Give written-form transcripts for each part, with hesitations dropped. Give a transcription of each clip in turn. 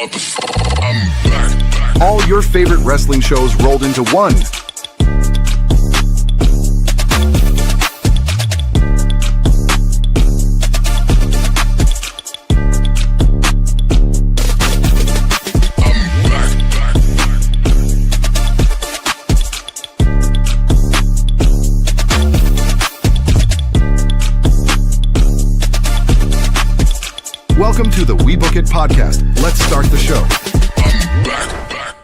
I'm back. All your favorite wrestling shows rolled into one. Welcome to the We Book It podcast. Let's start the show. I'm back.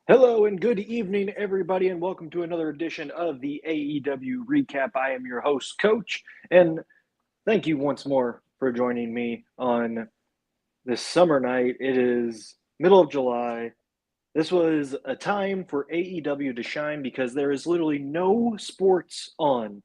Hello and good evening, everybody, and welcome to another edition of the AEW Recap. I am your host, Coach, and thank you once more for joining me on this summer night. It is middle of July. This was a time for AEW to shine because there is literally no sports on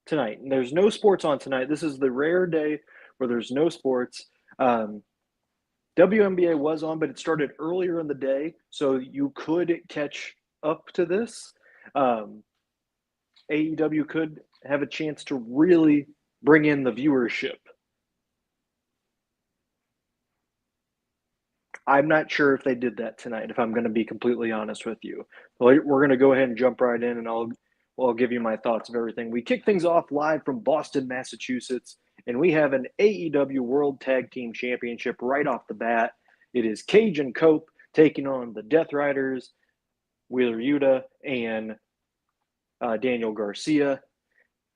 tonight. There's no sports on tonight. This is the rare day where there's no sports. WNBA was on, but it started earlier in the day, so you could catch up to this. AEW could have a chance to really bring in the viewership. I'm not sure if they did that tonight, if I'm going to be completely honest with you. We're going to go ahead and jump right in, and I'll give you my thoughts of everything. We kick things off live from Boston, Massachusetts, and we have an AEW World Tag Team Championship right off the bat. It is Cage and Cope taking on the Death Riders, Wheeler Yuta, and Daniel Garcia.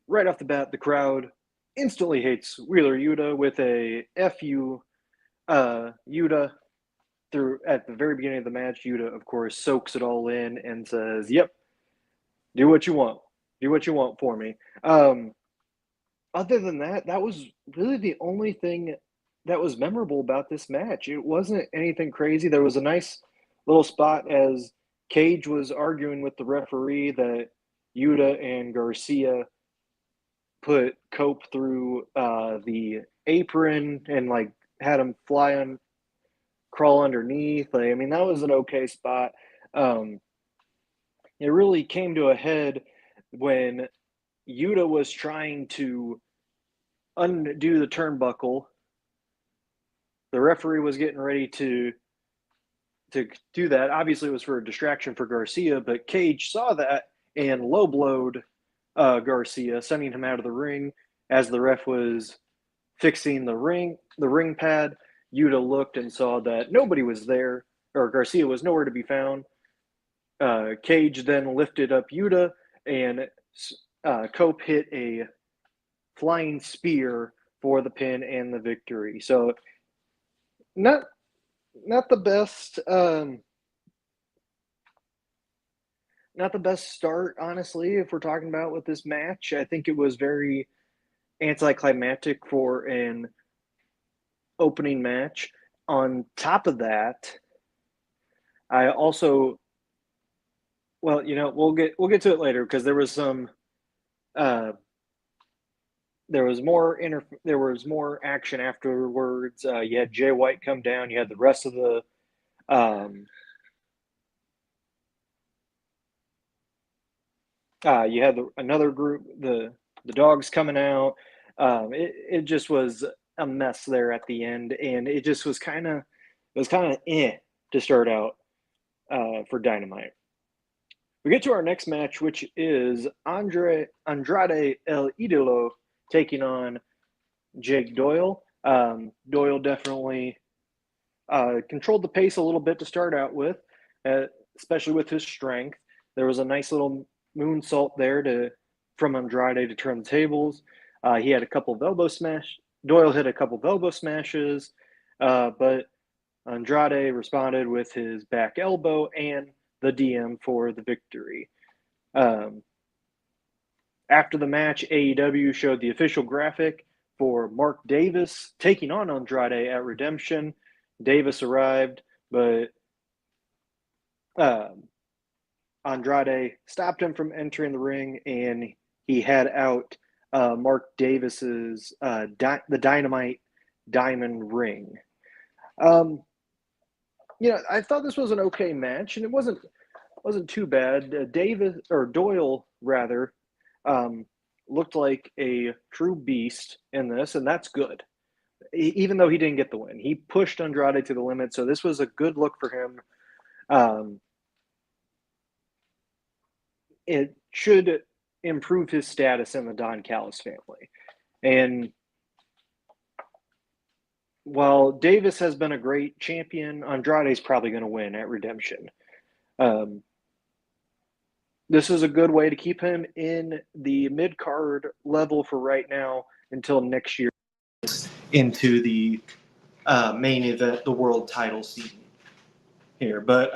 Right off the bat, the crowd instantly hates Wheeler Yuta with a "F-U, Yuta." At the very beginning of the match, Yuta, of course, soaks it all in and says, "Yep, do what you want. Do what you want for me." Other than that, that was really the only thing that was memorable about this match. It wasn't anything crazy. There was a nice little spot as Cage was arguing with the referee that Yuta and Garcia put Cope through the apron and had him crawl underneath. That was an okay spot. It really came to a head when Yuta was trying to undo the turnbuckle. The referee was getting ready to do that. Obviously, it was for a distraction for Garcia, but Cage saw that and low-blowed Garcia, sending him out of the ring. As the ref was fixing the ring pad, Yuta looked and saw that nobody was there, or Garcia was nowhere to be found. Cage then lifted up Yuta, and Cope hit a flying spear for the pin and the victory. So not the best not the best start, honestly, if we're talking about with this match. I think it was very anticlimactic for an opening match. On top of that, I also we'll get to it later because there was some there was more action afterwards. You had Jay White come down. You had the rest of the you had another group, the dogs coming out. It just was a mess there at the end, and it just was kind of to start out for Dynamite. We get to our next match, which is Andrade El Idolo taking on Jake Doyle. Doyle definitely controlled the pace a little bit to start out with, especially with his strength. There was a nice little moonsault there from Andrade to turn the tables. He had a couple of elbow smash. Doyle hit a couple of elbow smashes, but Andrade responded with his back elbow and the DM for the victory. After the match, AEW showed the official graphic for Mark Davis taking on Andrade at Redemption. Davis arrived, but Andrade stopped him from entering the ring, and he had out Mark Davis's the Dynamite Diamond Ring. I thought this was an okay match, and it wasn't too bad. Doyle rather looked like a true beast in this, and that's good. even though he didn't get the win, he pushed Andrade to the limit. So this was a good look for him. It should improve his status in the Don Callis family. And while Davis has been a great champion, Andrade's probably going to win at Redemption. This is a good way to keep him in the mid-card level for right now until next year. Into the main event, the world title scene here. But,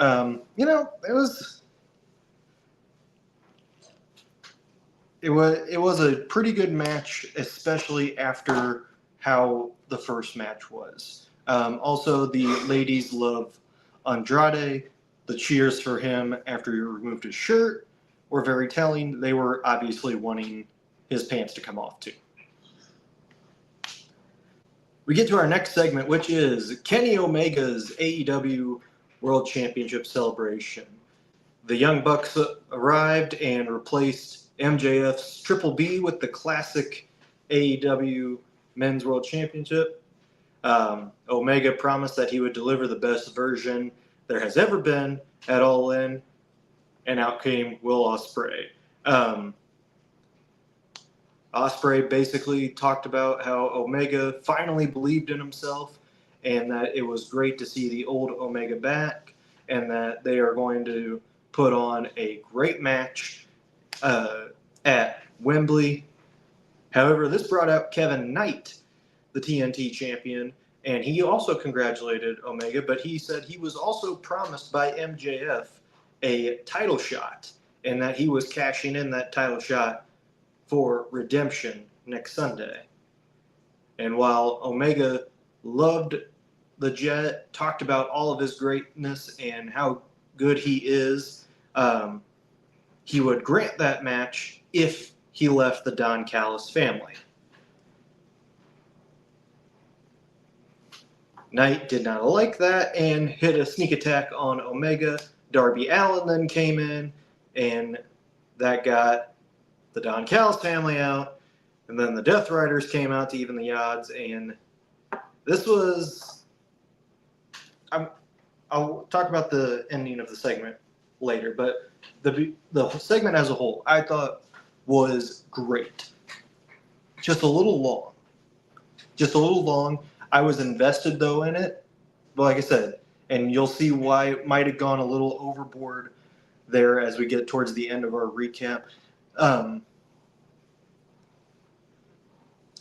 it was a pretty good match, especially after how the first match was. Also, the ladies love Andrade. The cheers for him after he removed his shirt were very telling. They were obviously wanting his pants to come off too. We get to our next segment, which is Kenny Omega's AEW World Championship celebration. The Young Bucks arrived and replaced MJF's Triple B with the classic AEW Men's World Championship. Omega promised that he would deliver the best version there has ever been at All In, and out came Will Ospreay. Ospreay basically talked about how Omega finally believed in himself and that it was great to see the old Omega back and that they are going to put on a great match at Wembley. However, this brought out Kevin Knight, the TNT champion, and he also congratulated Omega, but he said he was also promised by MJF a title shot and that he was cashing in that title shot for Redemption next Sunday. And while Omega loved the Jet, talked about all of his greatness and how good he is, he would grant that match if he left the Don Callis family. Knight did not like that and hit a sneak attack on Omega. Darby Allin then came in, and that got the Don Callis family out, and then the Death Riders came out to even the odds, and this was... I'll talk about the ending of the segment later, but the segment as a whole, I thought was great. Just a little long. I was invested, though, in it. But like I said, and you'll see why it might have gone a little overboard there as we get towards the end of our recap.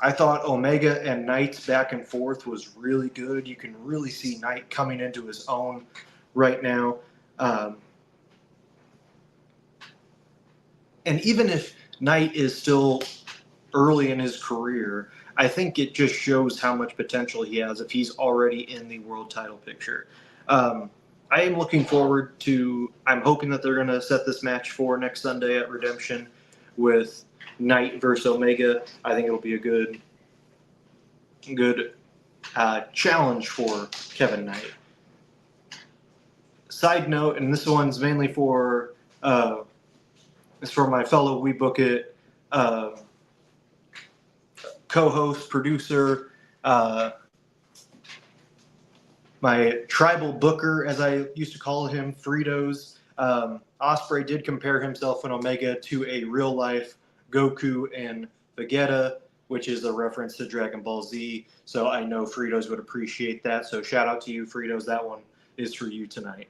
I thought Omega and Knight's back and forth was really good. You can really see Knight coming into his own right now. And even if Knight is still early in his career, I think it just shows how much potential he has if he's already in the world title picture. I am looking forward to, I'm hoping that they're going to set this match for next Sunday at Redemption with Knight versus Omega. I think it'll be a good challenge for Kevin Knight. Side note, and this one's mainly for it's for my fellow We Book It co-host, producer, my tribal booker, as I used to call him, Fritos. Ospreay did compare himself and Omega to a real-life Goku and Vegeta, which is a reference to Dragon Ball Z. So I know Fritos would appreciate that. So shout out to you, Fritos. That one is for you tonight.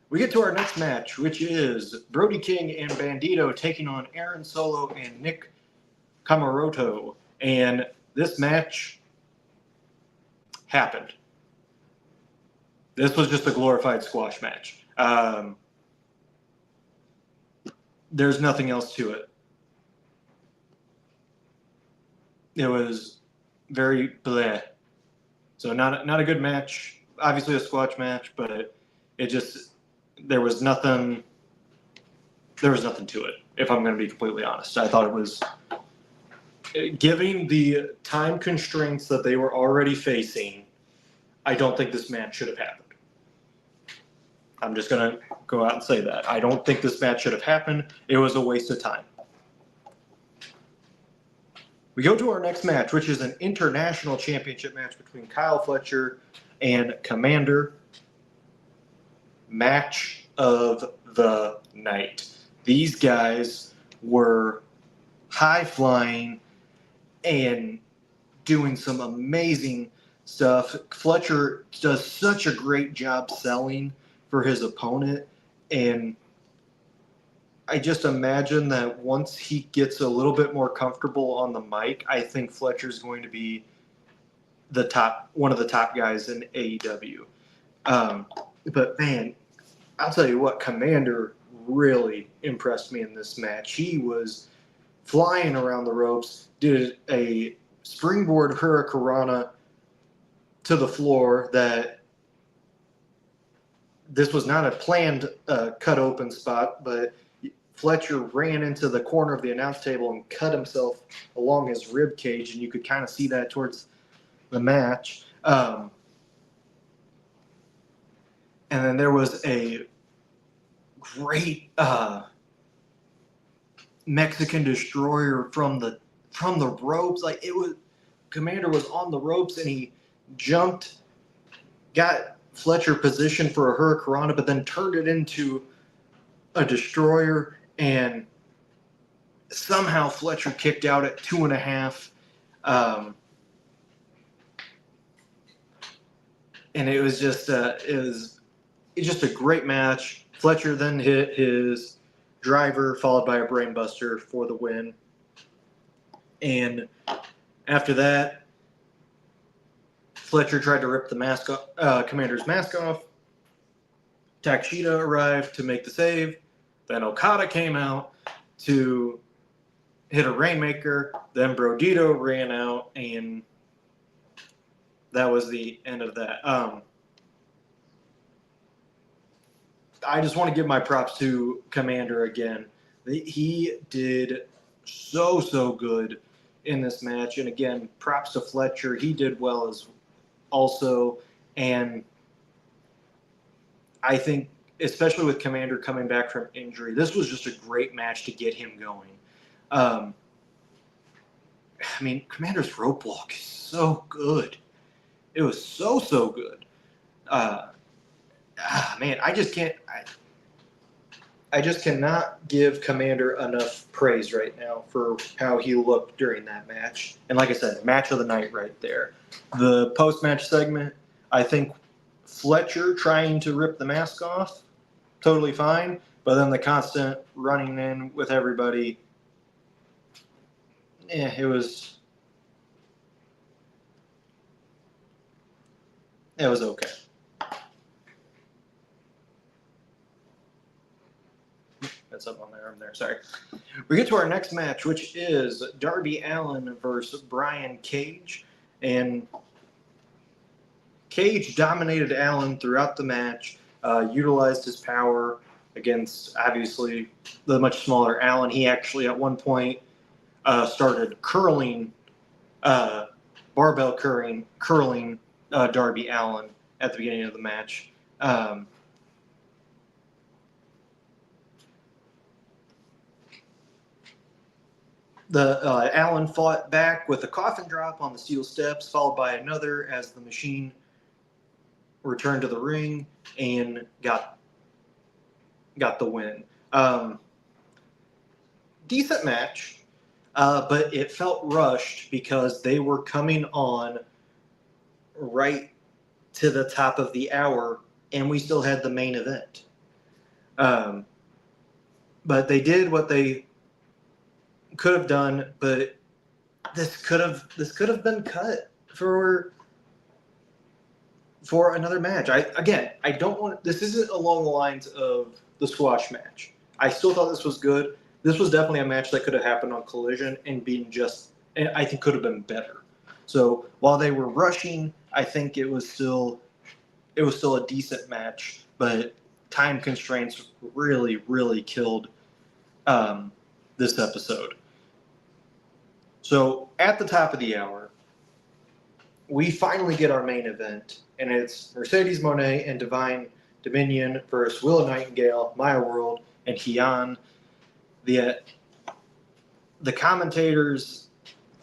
We get to our next match, which is Brody King and Bandito taking on Aaron Solo and Nick Kamaroto. And this match happened. This was just a glorified squash match. There's nothing else to it. It was very bleh. So not a good match. Obviously a squash match, but it just there was nothing to it, if I'm going to be completely honest. I thought it was, given the time constraints that they were already facing, I don't think this match should have happened. I'm just going to go out and say that. I don't think this match should have happened. It was a waste of time. We go to our next match, which is an international championship match between Kyle Fletcher and Commander. Match of the night. These guys were high-flying and doing some amazing stuff. Fletcher does such a great job selling for his opponent, and I just imagine that once he gets a little bit more comfortable on the mic, I think Fletcher's going to be one of the top guys in AEW. But man, I'll tell you what, Commander really impressed me in this match. He was flying around the ropes, did a springboard hurricanrana to the floor that this was not a planned cut open spot, but Fletcher ran into the corner of the announce table and cut himself along his rib cage, and you could kind of see that towards the match. And then there was a great Mexican destroyer from the ropes. Like, it was, Commander was on the ropes and he jumped, got Fletcher positioned for a hurricanrana, but then turned it into a destroyer, and somehow Fletcher kicked out at 2.5. And it was just a great match. Fletcher then hit his driver, followed by a brainbuster for the win. And after that, Fletcher tried to rip the Commander's mask off. Takeshita arrived to make the save. Then Okada came out to hit a Rainmaker. Then Brodito ran out, and that was the end of that. I just want to give my props to Commander again. He did so good in this match. And again, props to Fletcher. He did well as also. And I think, especially with Commander coming back from injury, this was just a great match to get him going. I mean, Commander's rope walk is so good. It was so good. Man, I just cannot give Commander enough praise right now for how he looked during that match. And like I said, match of the night right there. The post-match segment, I think Fletcher trying to rip the mask off, totally fine. But then the constant running in with everybody, it was okay. That's up on there. I'm there. Sorry. We get to our next match, which is Darby Allin versus Brian Cage. And Cage dominated Allin throughout the match, utilized his power against, obviously, the much smaller Allin. He actually, at one point, started curling, barbell curling Darby Allin at the beginning of the match. Allin fought back with a coffin drop on the steel steps, followed by another as the Machine returned to the ring and got the win. Decent match, but it felt rushed because they were coming on right to the top of the hour, and we still had the main event. But they did what they could have done, but this could have been cut for another match. I don't want, this isn't along the lines of the squash match. I still thought this was good. This was definitely a match that could have happened on Collision and I think could have been better. So while they were rushing, I think it was still a decent match, but time constraints really killed this episode. So at the top of the hour, we finally get our main event, and it's Mercedes Moné and Divine Dominion versus Willow Nightingale, Maya World, and Heian. The commentators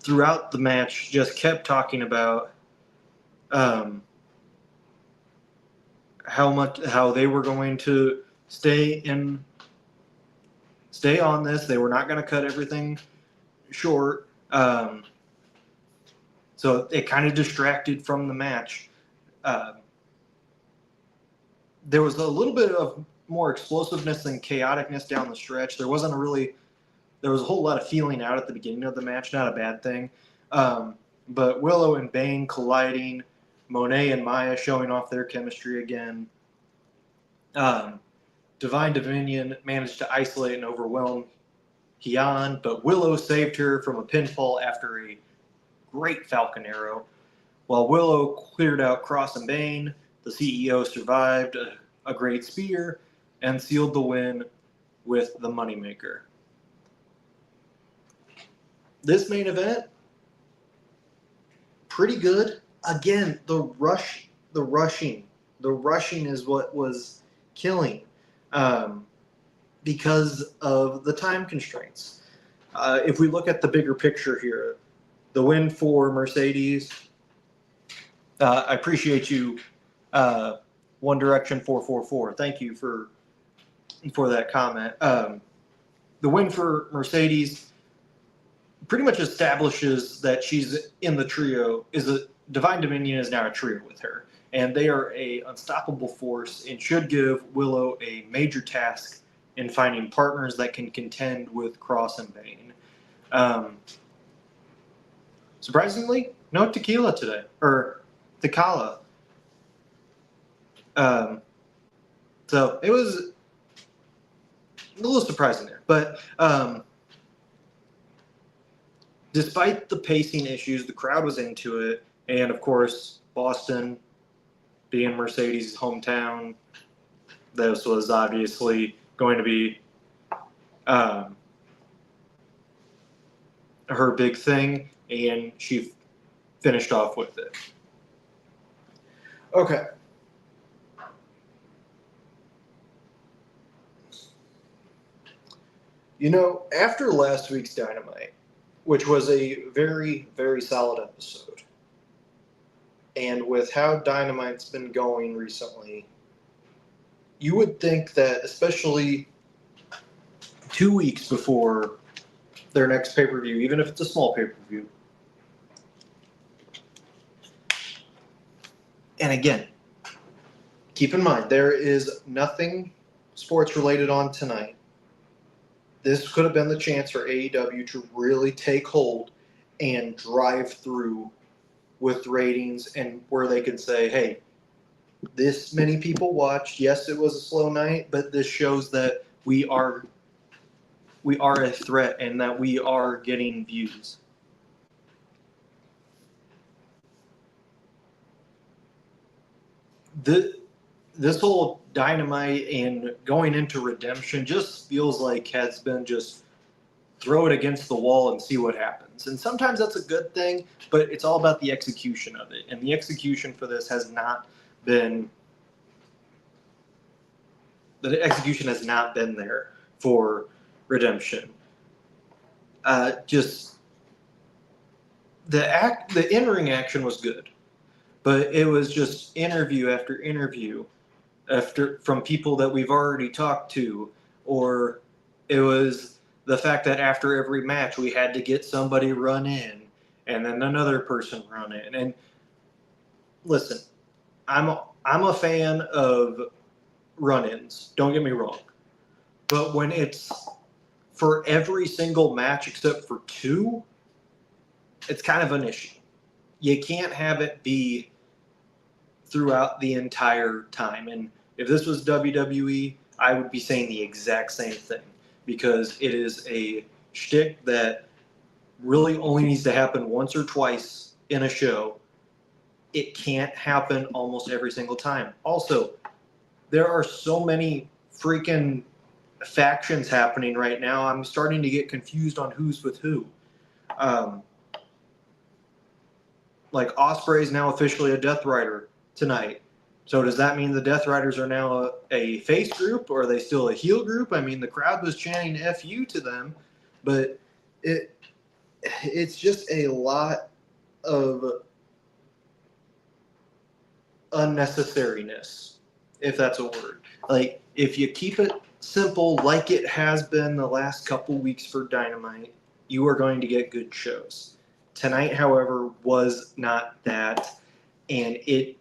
throughout the match just kept talking about how they were going to stay on this. They were not going to cut everything short. So it kind of distracted from the match. There was a little bit of more explosiveness and chaoticness down the stretch. There was a whole lot of feeling out at the beginning of the match, not a bad thing. But Willow and Bane colliding, Monet and Maya showing off their chemistry again. Divine Dominion managed to isolate and overwhelm Heian, but Willow saved her from a pinfall after a great Falcon Arrow. While Willow cleared out Cross and Bane, the CEO survived a great spear and sealed the win with the Moneymaker. This main event, pretty good. Again, the rushing is what was killing because of the time constraints. If we look at the bigger picture here, the win for Mercedes. I appreciate you, One Direction 444. Thank you for that comment. The win for Mercedes pretty much establishes that she's in the trio. Divine Dominion is now a trio with her, and they are a unstoppable force and should give Willow a major task in finding partners that can contend with Cross and Bane. Surprisingly, no tequila today, or Tequila. So it was a little surprising there. But despite the pacing issues, the crowd was into it. And, of course, Boston, being Mercedes' hometown, this was obviously going to be her big thing. And she finished off with it. Okay. You know, after last week's Dynamite, which was a very, very solid episode, and with how Dynamite's been going recently, you would think that, especially 2 weeks before their next pay-per-view, even if it's a small pay-per-view, and again, keep in mind, there is nothing sports-related on tonight. This could have been the chance for AEW to really take hold and drive through with ratings, and where they could say, hey, this many people watched. Yes, it was a slow night, but this shows that we are a threat and that we are getting views. This whole Dynamite and going into Redemption just feels like has been just throw it against the wall and see what happens. And sometimes that's a good thing, but it's all about the execution of it. And the execution for this has not been there for Redemption. Just the in-ring action was good, but it was just interview after interview from people that we've already talked to, or it was the fact that after every match we had to get somebody run in and then another person run in. And listen, I'm a fan of run-ins, don't get me wrong, but when it's for every single match except for 2, it's kind of an issue. You can't have it be throughout the entire time. And if this was WWE, I would be saying the exact same thing, because it is a shtick that really only needs to happen once or twice in a show. It can't happen almost every single time. Also, there are so many freaking factions happening right now. I'm starting to get confused on who's with who. Like Ospreay is now officially a Death Rider tonight. So does that mean the Death Riders are now a face group, or are they still a heel group? I mean, the crowd was chanting "F you" to them, but it's just a lot of unnecessariness, if that's a word. Like, if you keep it simple like it has been the last couple weeks for Dynamite, you are going to get good shows. Tonight, however, was not that, and it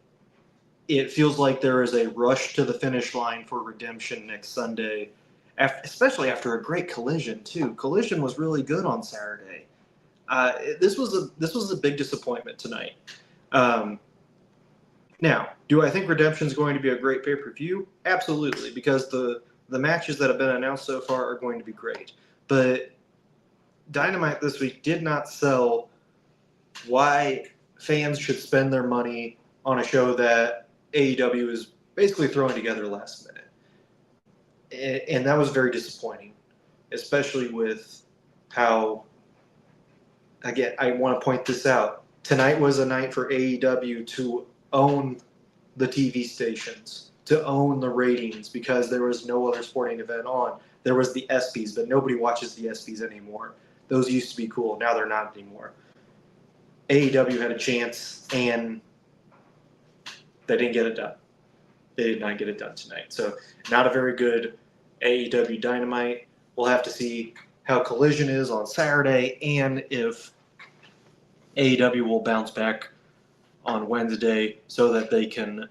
feels like there is a rush to the finish line for Redemption next Sunday, especially after a great Collision too. Collision was really good on Saturday. This was a big disappointment tonight. Now, do I think Redemption is going to be a great pay-per-view? Absolutely, because the matches that have been announced so far are going to be great. But Dynamite this week did not sell why fans should spend their money on a show that AEW is basically throwing together last minute. And that was very disappointing, especially with how, again, I want to point this out. Tonight was a night for AEW to own the TV stations, to own the ratings, because there was no other sporting event on. There was the ESPYs, but nobody watches the ESPYs anymore. Those used to be cool. Now they're not anymore. AEW had a chance, and they didn't get it done. They did not get it done tonight. So not a very good AEW Dynamite. We'll have to see how Collision is on Saturday, and if AEW will bounce back on Wednesday so that they can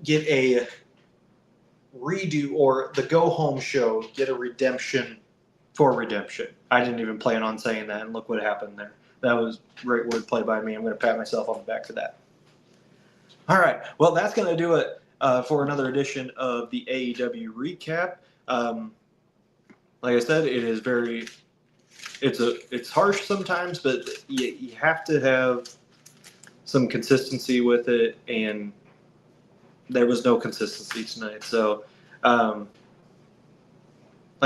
get a redo, or the go-home show, get a redemption for Redemption. I didn't even plan on saying that, and look what happened there. That was great wordplay by me. I'm going to pat myself on the back for that. All right. Well, that's going to do it for another edition of the AEW Recap. Like I said, it is it's harsh sometimes, but you have to have some consistency with it, and there was no consistency tonight. So, like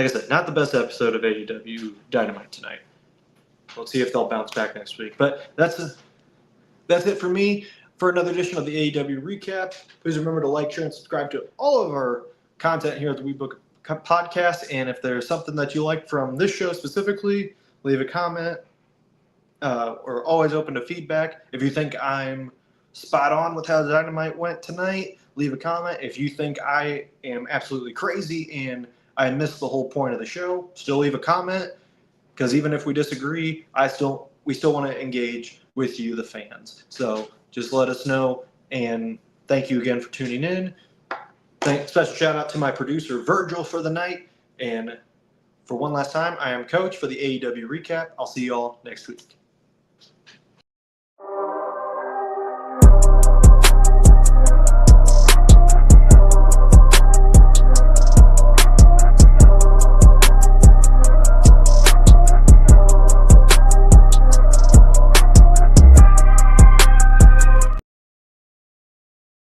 I said, not the best episode of AEW Dynamite tonight. We'll see if they'll bounce back next week. But that's it for me for another edition of the AEW Recap. Please remember to like, share, and subscribe to all of our content here at the WeBook Podcast. And if there's something that you like from this show specifically, leave a comment. We're always open to feedback. If you think I'm spot on with how Dynamite went tonight, leave a comment. If you think I am absolutely crazy and I missed the whole point of the show, still leave a comment. Because even if we disagree, we still want to engage with you, the fans. So just let us know. And thank you again for tuning in. Special shout out to my producer, Virgil, for the night. And for one last time, I am Coach for the AEW Recap. I'll see you all next week.